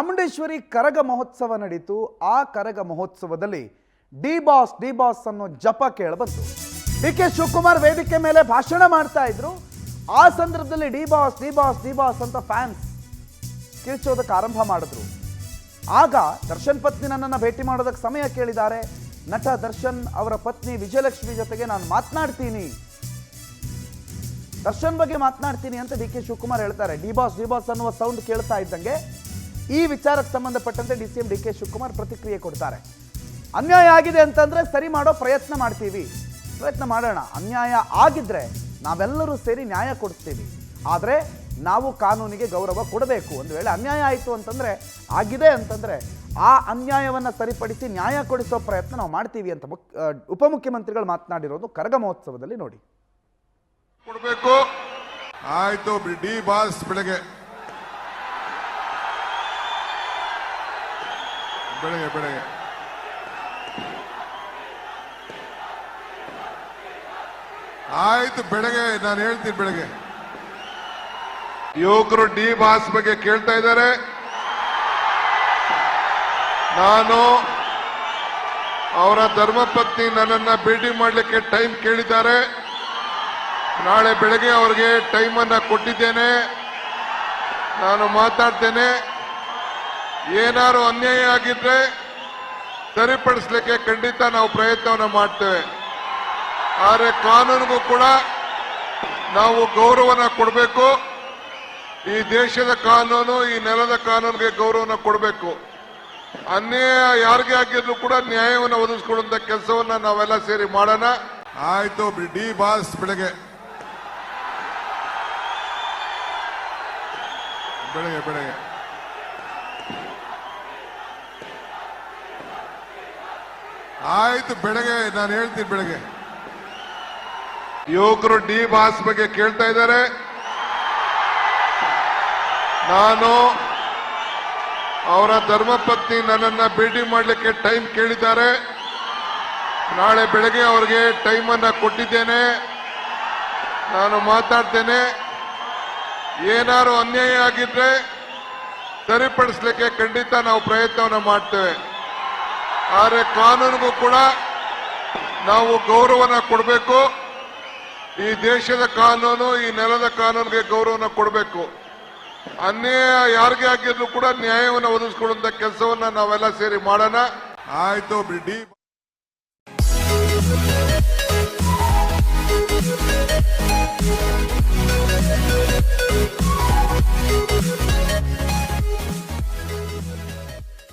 ಚಾಮುಂಡೇಶ್ವರಿ ಕರಗ ಮಹೋತ್ಸವ ನಡೀತು. ಆ ಕರಗ ಮಹೋತ್ಸವದಲ್ಲಿ ಡಿ ಬಾಸ್ ಅನ್ನೋ ಜಪ ಕೇಳಬಂತು. ಡಿ.ಕೆ. ಶಿವಕುಮಾರ್ ವೇದಿಕೆ ಮೇಲೆ ಭಾಷಣ ಮಾಡ್ತಾ ಇದ್ರು. ಆ ಸಂದರ್ಭದಲ್ಲಿ ಡಿ ಬಾಸ್ ಅಂತ ಫ್ಯಾನ್ಸ್ ಕಿರ್ಚೋದಕ್ಕೆ ಆರಂಭ ಮಾಡಿದ್ರು. ಆಗ ದರ್ಶನ್ ಪತ್ನಿ ನನ್ನನ್ನು ಭೇಟಿ ಮಾಡೋದಕ್ಕೆ ಸಮಯ ಕೇಳಿದ್ದಾರೆ. ನಟ ದರ್ಶನ್ ಅವರ ಪತ್ನಿ ವಿಜಯಲಕ್ಷ್ಮಿ ಜೊತೆಗೆ ನಾನು ಮಾತನಾಡ್ತೀನಿ, ದರ್ಶನ್ ಬಗ್ಗೆ ಮಾತನಾಡ್ತೀನಿ ಅಂತ ಡಿ.ಕೆ. ಶಿವಕುಮಾರ್ ಹೇಳ್ತಾರೆ. ಡಿ ಬಾಸ್ ಅನ್ನುವ ಸೌಂಡ್ ಕೇಳ್ತಾ ಇದ್ದಂಗೆ ಈ ವಿಚಾರಕ್ಕೆ ಸಂಬಂಧಪಟ್ಟಂತೆ ಡಿ.ಸಿ.ಎಂ ಡಿ.ಕೆ. ಶಿವಕುಮಾರ್ ಪ್ರತಿಕ್ರಿಯೆ ಕೊಡ್ತಾರೆ. ಅನ್ಯಾಯ ಆಗಿದೆ ಅಂತಂದ್ರೆ ಸರಿ ಮಾಡೋ ಪ್ರಯತ್ನ ಮಾಡ್ತೀವಿ, ಪ್ರಯತ್ನ ಮಾಡೋಣ. ಅನ್ಯಾಯ ಆಗಿದ್ರೆ ನಾವೆಲ್ಲರೂ ಸೇರಿ ನ್ಯಾಯ ಕೊಡಿಸ್ತೀವಿ. ಆದರೆ ನಾವು ಕಾನೂನಿಗೆ ಗೌರವ ಕೊಡಬೇಕು. ಒಂದು ವೇಳೆ ಅನ್ಯಾಯ ಆಯಿತು ಅಂತಂದ್ರೆ, ಆಗಿದೆ ಅಂತಂದ್ರೆ ಆ ಅನ್ಯಾಯವನ್ನು ಸರಿಪಡಿಸಿ ನ್ಯಾಯ ಕೊಡಿಸೋ ಪ್ರಯತ್ನ ನಾವು ಮಾಡ್ತೀವಿ ಅಂತ ಉಪಮುಖ್ಯಮಂತ್ರಿಗಳು ಮಾತನಾಡಿರೋದು ಕರಗ ಮಹೋತ್ಸವದಲ್ಲಿ ನೋಡಿ. ಕೊಡಬೇಕು. ಆಯ್ತು, ಡಿ ಬಾಸ್ ಬೆಳಗ್ಗೆ ಆಯ್ತು, ಬೆಳಗ್ಗೆ ನಾನು ಹೇಳ್ತೀನಿ. ಬೆಳಗ್ಗೆ ಯುವಕರು ಡಿ ಬಾಸ್ ಬಗ್ಗೆ ಕೇಳ್ತಾ ಇದ್ದಾರೆ. ನಾನು ಅವರ ಧರ್ಮಪತ್ನಿ ನನ್ನನ್ನ ಭೇಟಿ ಮಾಡಲಿಕ್ಕೆ ಟೈಮ್ ಕೇಳಿದ್ದಾರೆ. ನಾಳೆ ಬೆಳಗ್ಗೆ ಅವರಿಗೆ ಟೈಮ್ ಅನ್ನ ಕೊಟ್ಟಿದ್ದೇನೆ. ನಾನು ಮಾತಾಡ್ತೇನೆ. ಏನಾದ್ರು ಅನ್ಯಾಯ ಆಗಿದ್ರೆ ಸರಿಪಡಿಸಲಿಕ್ಕೆ ಖಂಡಿತ ನಾವು ಪ್ರಯತ್ನವನ್ನು ಮಾಡ್ತೇವೆ. ಆದರೆ ಕಾನೂನಿಗೂ ಕೂಡ ನಾವು ಗೌರವನ ಕೊಡಬೇಕು. ಈ ದೇಶದ ಕಾನೂನು, ಈ ನೆಲದ ಕಾನೂನಿಗೆ ಗೌರವನ ಕೊಡಬೇಕು. ಅನ್ಯಾಯ ಯಾರಿಗೆ ಆಗಿದ್ರು ಕೂಡ ನ್ಯಾಯವನ್ನು ಒದಗಿಸಿಕೊಡುವಂತ ಕೆಲಸವನ್ನ ನಾವೆಲ್ಲ ಸೇರಿ ಮಾಡೋಣ. ಆಯ್ತು, ಡಿ ಬಾಸ್ ಬೆಳಗ್ಗೆ ಆಯ್ತು, ಬೆಳಗ್ಗೆ ನಾನು ಹೇಳ್ತೀನಿ. ಬೆಳಗ್ಗೆ ಯುವಕರು ಡಿ ಬಾಸ್ ಬಗ್ಗೆ ಕೇಳ್ತಾ ಇದ್ದಾರೆ. ನಾನು ಅವರ ಧರ್ಮಪತ್ನಿ ನನ್ನನ್ನ ಭೇಟಿ ಮಾಡಲಿಕ್ಕೆ ಟೈಮ್ ಕೇಳಿದ್ದಾರೆ. ನಾಳೆ ಬೆಳಗ್ಗೆ ಅವರಿಗೆ ಟೈಮ್ ಅನ್ನ ಕೊಟ್ಟಿದ್ದೇನೆ. ನಾನು ಮಾತಾಡ್ತೇನೆ. ಏನಾದ್ರು ಅನ್ಯಾಯ ಆಗಿದ್ರೆ ಸರಿಪಡಿಸಲಿಕ್ಕೆ ಖಂಡಿತ ನಾವು ಪ್ರಯತ್ನವನ್ನು ಮಾಡ್ತೇವೆ. ಆದರೆ ಕಾನೂನಿಗೂ ಕೂಡ ನಾವು ಗೌರವನ ಕೊಡಬೇಕು. ಈ ದೇಶದ ಕಾನೂನು, ಈ ನೆಲದ ಕಾನೂನಿಗೆ ಗೌರವನ ಕೊಡಬೇಕು. ಅನ್ಯಾಯ ಯಾರಿಗೆ ಆಗಿದ್ರು ಕೂಡ ನ್ಯಾಯವನ್ನು ಒದಗಿಸಿಕೊಡುವಂತ ಕೆಲಸವನ್ನ ನಾವೆಲ್ಲ ಸೇರಿ ಮಾಡೋಣ. ಆಯ್ತು, ಡಿ